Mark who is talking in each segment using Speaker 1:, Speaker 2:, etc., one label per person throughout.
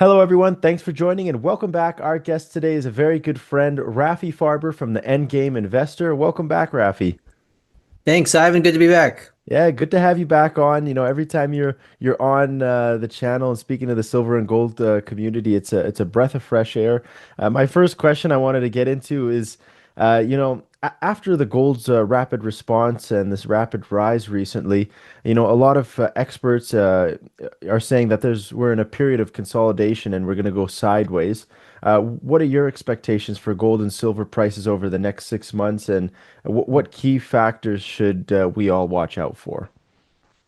Speaker 1: Hello, everyone. Thanks for joining and welcome back. Our guest today is a very good friend, Rafi Farber from the Endgame Investor. Welcome back, Rafi.
Speaker 2: Thanks, Ivan. Good to be back.
Speaker 1: Yeah, good to have you back on. Every time you're on the channel and speaking to the silver and gold community, it's a breath of fresh air. My first question I wanted to get into is, after the gold's rapid response and this rapid rise recently, a lot of experts are saying that we're in a period of consolidation and we're going to go sideways. What are your expectations for gold and silver prices over the next 6 months, and what key factors should we all watch out for?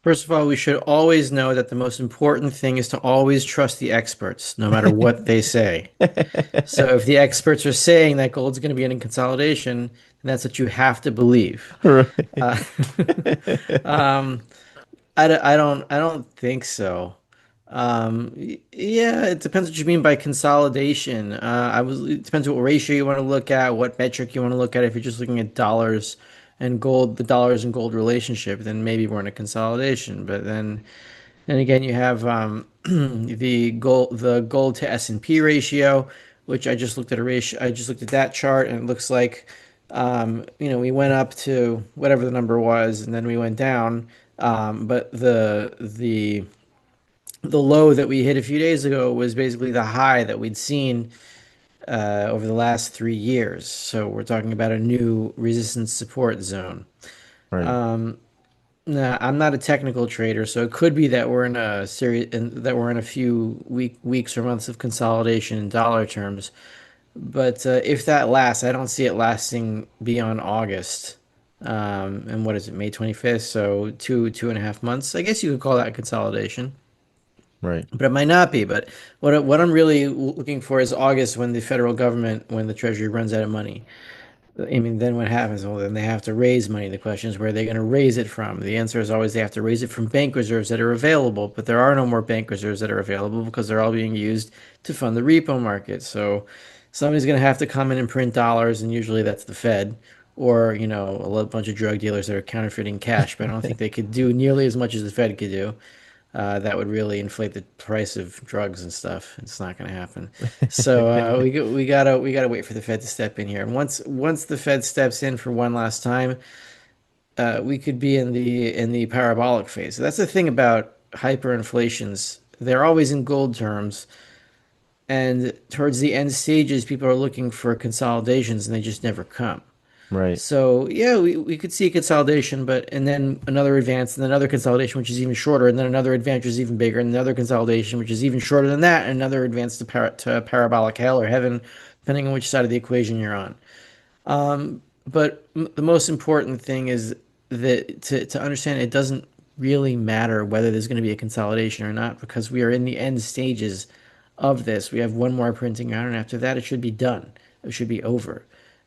Speaker 2: First of all, we should always know that the most important thing is to always trust the experts, no matter what they say. So if the experts are saying that gold's going to be in consolidation, then that's what you have to believe.
Speaker 1: Right.
Speaker 2: Uh, um, I don't think so. Yeah, it depends what you mean by consolidation. It depends what ratio you want to look at, what metric you want to look at. If you're just looking at dollars and gold, the dollars and gold relationship, then maybe we're in a consolidation. But then again, you have the gold to S&P ratio, which I just looked at a ratio. I just looked at that chart, and it looks like we went up to whatever the number was, and then we went down. But the low that we hit a few days ago was basically the high that we'd seen over the last 3 years. So we're talking about a new resistance support zone.
Speaker 1: Right.
Speaker 2: Um, Now, I'm not a technical trader, so it could be that we're in a series and that we're in a few weeks or months of consolidation in dollar terms. But if that lasts, I don't see it lasting beyond August. And what is it, May 25th? So 2.5 months. I guess you could call that consolidation,
Speaker 1: Right.
Speaker 2: but it might not be. But what I'm really looking for is August, when the federal government, when the Treasury runs out of money. I mean, then what happens? Well, then they have to raise money. The question is, where are they going to raise it from? The answer is always they have to raise it from bank reserves that are available, but there are no more bank reserves that are available because they're all being used to fund the repo market. So somebody's going to have to come in and print dollars, and usually that's the Fed or, a bunch of drug dealers that are counterfeiting cash. But I don't think they could do nearly as much as the Fed could do. That would really inflate the price of drugs and stuff. It's not going to happen. So we gotta wait for the Fed to step in here. And once the Fed steps in for one last time, we could be in the parabolic phase. So that's the thing about hyperinflations. They're always in gold terms, and towards the end stages, people are looking for consolidations, and they just never come.
Speaker 1: Right.
Speaker 2: So yeah, we could see a consolidation, and then another advance, and then another consolidation, which is even shorter, and then another advance, which is even bigger, and another consolidation, which is even shorter than that, and another advance to parabolic hell or heaven, depending on which side of the equation you're on. But the most important thing is that to understand, it doesn't really matter whether there's going to be a consolidation or not, because we are in the end stages of this. We have one more printing round, and after that, it should be done. It should be over.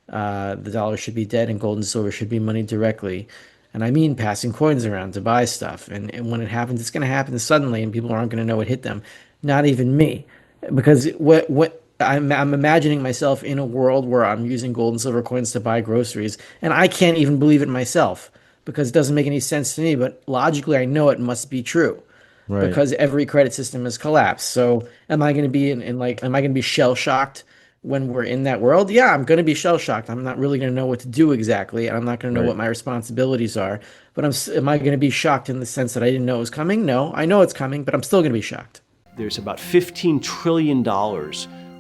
Speaker 2: The dollar should be dead, and gold and silver should be money directly. And I mean passing coins around to buy stuff. And when it happens, it's going to happen suddenly, and people aren't going to know what hit them. Not even me, because what I'm imagining myself in a world where I'm using gold and silver coins to buy groceries, and I can't even believe it myself because it doesn't make any sense to me. But logically, I know it must be true
Speaker 1: Right.
Speaker 2: because every credit system has collapsed. So am I going to be am I going to be shell shocked when we're in that world? Yeah, I'm going to be shell shocked. I'm not really going to know what to do exactly, and I'm not going to know
Speaker 1: Right.
Speaker 2: what my responsibilities are. But am I going to be shocked in the sense that I didn't know it was coming? No, I know it's coming, but I'm still going to be shocked.
Speaker 3: There's about $15 trillion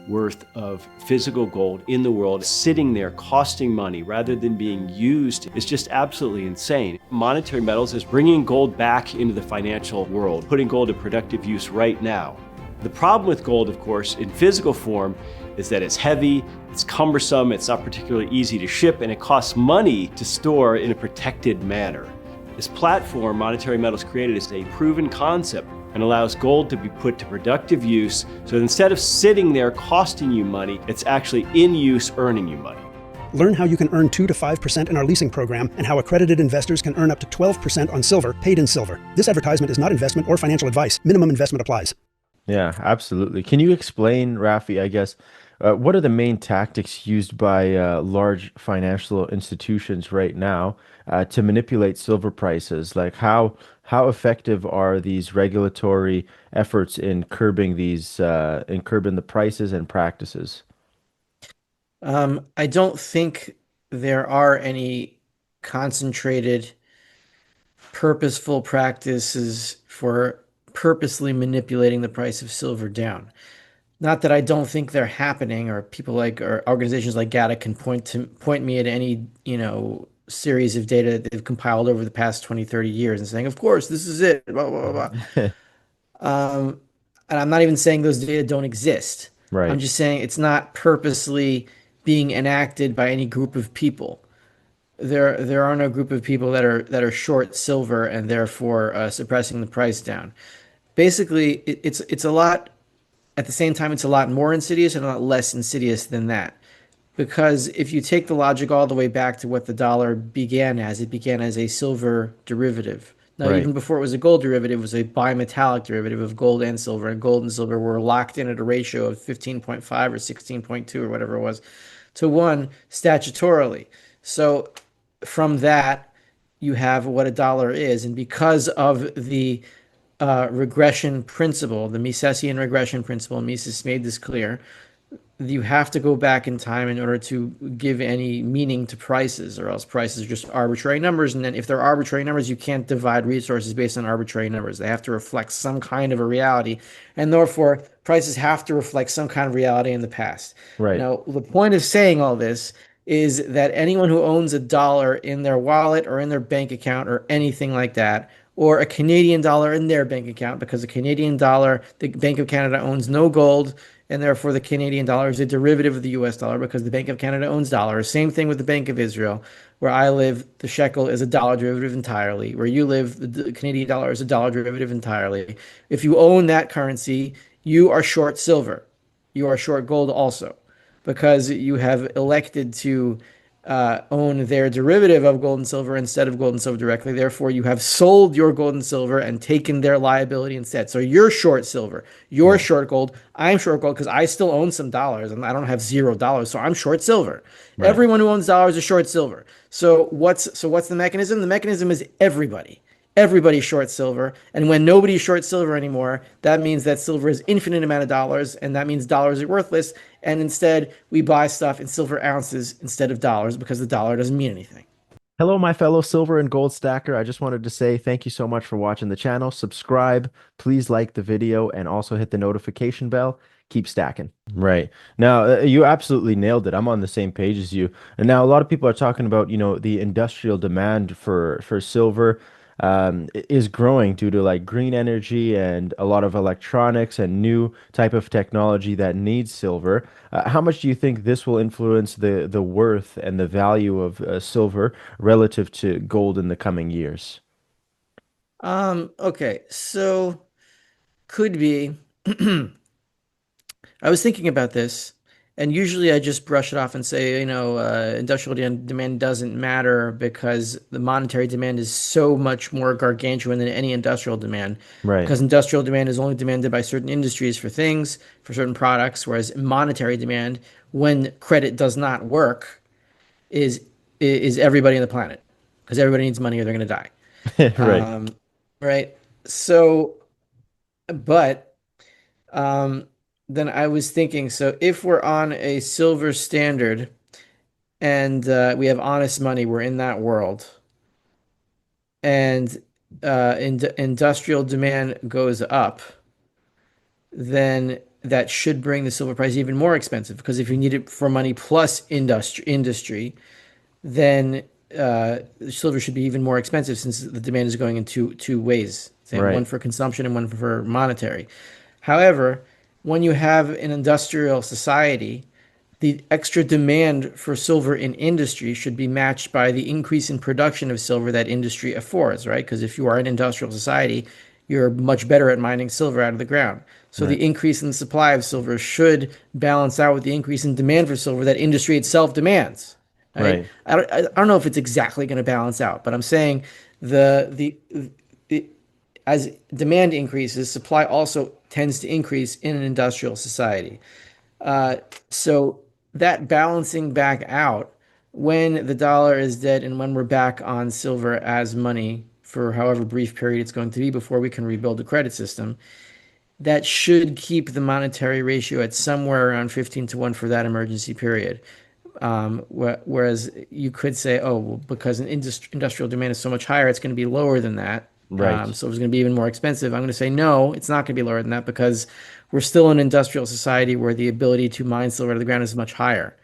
Speaker 3: worth of physical gold in the world sitting there costing money rather than being used. Is just absolutely insane. Monetary Metals is bringing gold back into the financial world, putting gold to productive use right now. The problem with gold, of course, in physical form is that it's heavy, it's cumbersome, it's not particularly easy to ship, and it costs money to store in a protected manner. This platform Monetary Metals created is a proven concept and allows gold to be put to productive use, so that instead of sitting there costing you money, it's actually in use earning you money.
Speaker 4: Learn how you can earn 2 to 5% in our leasing program and how accredited investors can earn up to 12% on silver paid in silver. This advertisement is not investment or financial advice. Minimum investment applies.
Speaker 1: Yeah, absolutely. Can you explain, Rafi, I guess, what are the main tactics used by large financial institutions right now to manipulate silver prices? Like how effective are these regulatory efforts in curbing in curbing the prices and practices?
Speaker 2: I don't think there are any concentrated, purposeful practices for purposely manipulating the price of silver down. Not that I don't think they're happening, or people like or organizations like GATA can point me at any, series of data that they've compiled over the past 20, 30 years and saying, of course, this is it, blah, blah, blah. Um, and I'm not even saying those data don't exist. I'm
Speaker 1: Right,
Speaker 2: just saying it's not purposely being enacted by any group of people. There are no group of people that are short silver and therefore suppressing the price down. Basically, it's a lot. At the same time, it's a lot more insidious and a lot less insidious than that. Because if you take the logic all the way back to what the dollar began as, it began as a silver derivative. Now,
Speaker 1: right,
Speaker 2: even before it was a gold derivative, it was a bimetallic derivative of gold and silver. And gold and silver were locked in at a ratio of 15.5 or 16.2 or whatever it was to one statutorily. So from that, you have what a dollar is. And because of the regression principle, the Misesian regression principle, Mises made this clear, you have to go back in time in order to give any meaning to prices, or else prices are just arbitrary numbers. And then if they're arbitrary numbers, you can't divide resources based on arbitrary numbers. They have to reflect some kind of a reality, and therefore prices have to reflect some kind of reality in the past.
Speaker 1: right.
Speaker 2: Now, the point of saying all this is that anyone who owns a dollar in their wallet or in their bank account or anything like that, or a Canadian dollar in their bank account, because the Canadian dollar, the Bank of Canada owns no gold, and therefore the Canadian dollar is a derivative of the US dollar because the Bank of Canada owns dollars. Same thing with the Bank of Israel. Where I live, the shekel is a dollar derivative entirely. Where you live, the Canadian dollar is a dollar derivative entirely. If you own that currency, you are short silver. You are short gold also, because you have elected to own their derivative of gold and silver instead of gold and silver directly. Therefore, you have sold your gold and silver and taken their liability instead. So you're short silver, you're
Speaker 1: Right,
Speaker 2: short gold. I'm short gold because I still own some dollars and I don't have $0. So I'm short silver.
Speaker 1: right.
Speaker 2: Everyone who owns dollars is short silver. So what's the mechanism? The mechanism is everybody. Everybody's short silver. And when nobody's short silver anymore, that means that silver is infinite amount of dollars, and that means dollars are worthless. And instead, we buy stuff in silver ounces instead of dollars because the dollar doesn't mean anything.
Speaker 1: Hello, my fellow silver and gold stacker. I just wanted to say thank you so much for watching the channel. Subscribe, please like the video, and also hit the notification bell. Keep stacking. Right. Now, you absolutely nailed it. I'm on the same page as you. And now a lot of people are talking about, the industrial demand for silver is growing due to like green energy and a lot of electronics and new type of technology that needs silver. How much do you think this will influence the worth and the value of silver relative to gold in the coming years?
Speaker 2: Okay, so could be. I was thinking about this, and usually I just brush it off and say, industrial demand doesn't matter because the monetary demand is so much more gargantuan than any industrial demand.
Speaker 1: Right.
Speaker 2: Because industrial demand is only demanded by certain industries for things, for certain products, whereas monetary demand, when credit does not work, is is everybody on the planet, because everybody needs money or they're going to die.
Speaker 1: Right.
Speaker 2: Um, right. So, but um, then I was thinking, so if we're on a silver standard and we have honest money, we're in that world, and industrial demand goes up, then that should bring the silver price even more expensive. Because if you need it for money plus industry, then silver should be even more expensive since the demand is going in two ways, one
Speaker 1: Right.
Speaker 2: for consumption and one for monetary. However, when you have an industrial society, the extra demand for silver in industry should be matched by the increase in production of silver that industry affords, right? Because if you are an industrial society, you're much better at mining silver out of the ground. So
Speaker 1: Right.
Speaker 2: the increase in the supply of silver should balance out with the increase in demand for silver that industry itself demands, right?
Speaker 1: Right.
Speaker 2: I don't know if it's exactly going to balance out, but I'm saying the as demand increases, supply also tends to increase in an industrial society. Uh, so that balancing back out when the dollar is dead and when we're back on silver as money for however brief period it's going to be before we can rebuild the credit system, that should keep the monetary ratio at somewhere around 15 to 1 for that emergency period. Whereas you could say, oh, well, because an industrial demand is so much higher, it's going to be lower than that.
Speaker 1: Right.
Speaker 2: So it's going to be even more expensive. I'm going to say, no, it's not going to be lower than that because we're still in an industrial society where the ability to mine silver out of the ground is much higher.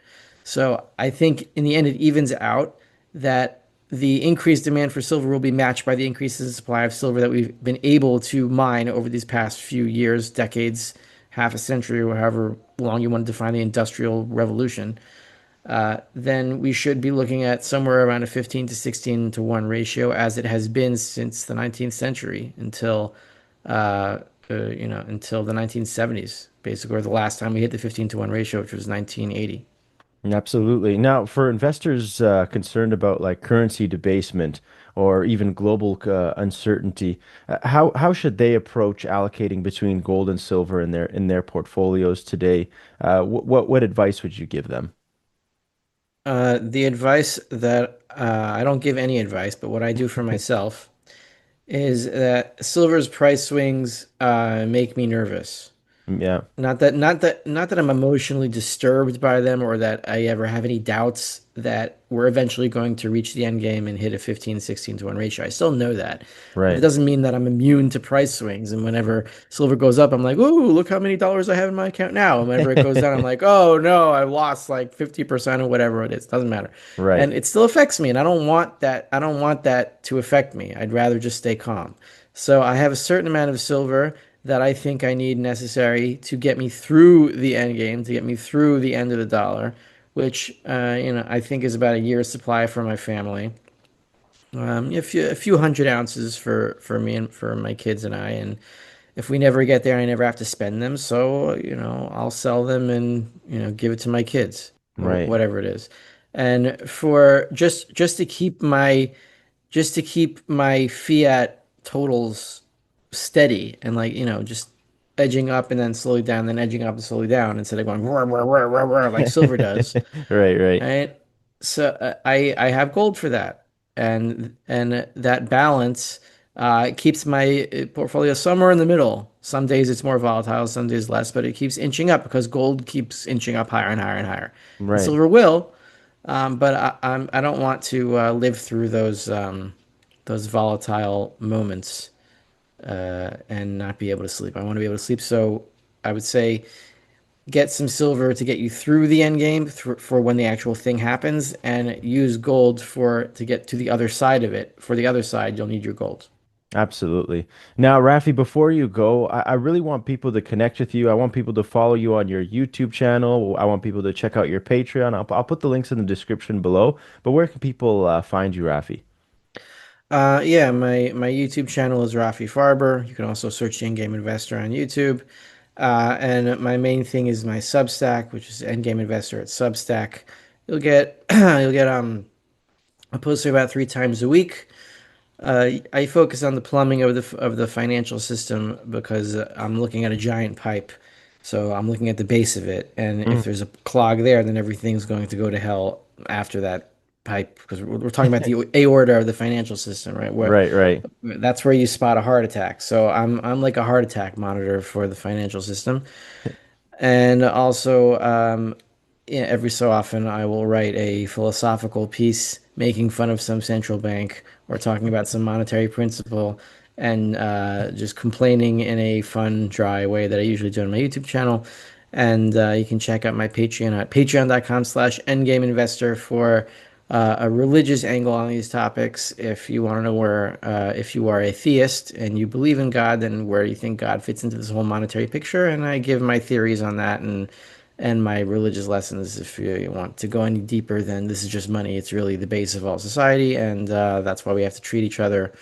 Speaker 2: So I think in the end, it evens out that the increased demand for silver will be matched by the increase in supply of silver that we've been able to mine over these past few years, decades, half a century, or however long you want to define the industrial revolution. Then we should be looking at somewhere around a 15 to 16 to 1 ratio, as it has been since the 19th century uh, until the 1970s, basically, or the last time we hit the 15 to 1 ratio, which was 1980.
Speaker 1: Absolutely. Now, for investors concerned about like currency debasement or even global uncertainty, how should they approach allocating between gold and silver in their portfolios today? What advice would you give them?
Speaker 2: The advice that I don't give any advice, but what I do for myself is that silver's price swings make me nervous.
Speaker 1: Yeah.
Speaker 2: Not that I'm emotionally disturbed by them or that I ever have any doubts that we're eventually going to reach the end game and hit a 15, 16 to 1 ratio. I still know that. But it
Speaker 1: Right.
Speaker 2: doesn't mean that I'm immune to price swings. And whenever silver goes up, I'm like, ooh, look how many dollars I have in my account now. And whenever it goes down, I'm like, oh no, I lost like 50% or whatever it is. Doesn't matter.
Speaker 1: Right.
Speaker 2: And it still affects me. And I don't want that. I don't want that to affect me. I'd rather just stay calm. So I have a certain amount of silver that I think I need necessary to get me through the end game, to get me through the end of the dollar, which I think is about a year's supply for my family. A few hundred ounces for me and for my kids and I, and if we never get there, I never have to spend them. So I'll sell them and give it to my kids or
Speaker 1: Right.
Speaker 2: whatever it is. And for just to keep my fiat totals steady and like just edging up and then slowly down, then edging up and slowly down instead of going roar, roar, roar, roar, roar, like silver does.
Speaker 1: Right, right.
Speaker 2: Right. So I have gold for that, and that balance keeps my portfolio somewhere in the middle. Some days it's more volatile, some days less, but it keeps inching up because gold keeps inching up higher and higher and higher, and
Speaker 1: Right.
Speaker 2: silver will. But I don't want to live through those volatile moments and not be able to sleep. I want to be able to sleep. So I would say get some silver to get you through the end game for when the actual thing happens, and use gold for to get to the other side of it. For the other side, you'll need your gold.
Speaker 1: Absolutely. Now, Rafi, before you go, I really want people to connect with you. I want people to follow you on your YouTube channel. I want people to check out your Patreon. I'll put the links in the description below. But where can people find you, Rafi?
Speaker 2: Yeah, my YouTube channel is Rafi Farber. You can also search the Endgame Investor on YouTube. And my main thing is my Substack, which is Endgame Investor at Substack. You'll get I post there about 3 times a week. I focus on the plumbing of the financial system because I'm looking at a giant pipe. So I'm looking at the base of it, and if
Speaker 1: Mhm.
Speaker 2: there's a clog there, then everything's going to go to hell after that pipe because we're talking about the aorta of the financial system, right? Where
Speaker 1: Right, right.
Speaker 2: that's where you spot a heart attack. So I'm like a heart attack monitor for the financial system. And also, yeah, every so often, I will write a philosophical piece making fun of some central bank or talking about some monetary principle and just complaining in a fun, dry way that I usually do on my YouTube channel. And you can check out my Patreon at patreon.com/endgameinvestor for a religious angle on these topics. If you want to know if you are a theist and you believe in God, then where you think God fits into this whole monetary picture. And I give my theories on that and my religious lessons. If you want to go any deeper, then this is just money. It's really the base of all society, and that's why we have to treat each other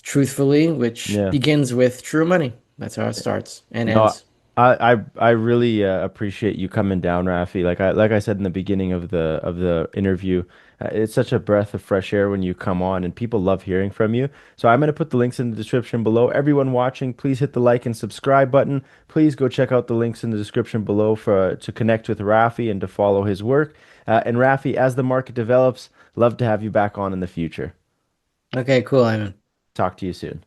Speaker 2: truthfully, which
Speaker 1: Yeah.
Speaker 2: begins with true money. That's how it starts and
Speaker 1: No,
Speaker 2: ends.
Speaker 1: I really appreciate you coming down, Rafi. Like I said in the beginning of the interview, it's such a breath of fresh air when you come on, and people love hearing from you. So I'm gonna put the links in the description below. Everyone watching, please hit the like and subscribe button. Please go check out the links in the description below for to connect with Rafi and to follow his work. And Rafi, as the market develops, love to have you back on in the future.
Speaker 2: Okay, cool, Ivan.
Speaker 1: Talk to you soon.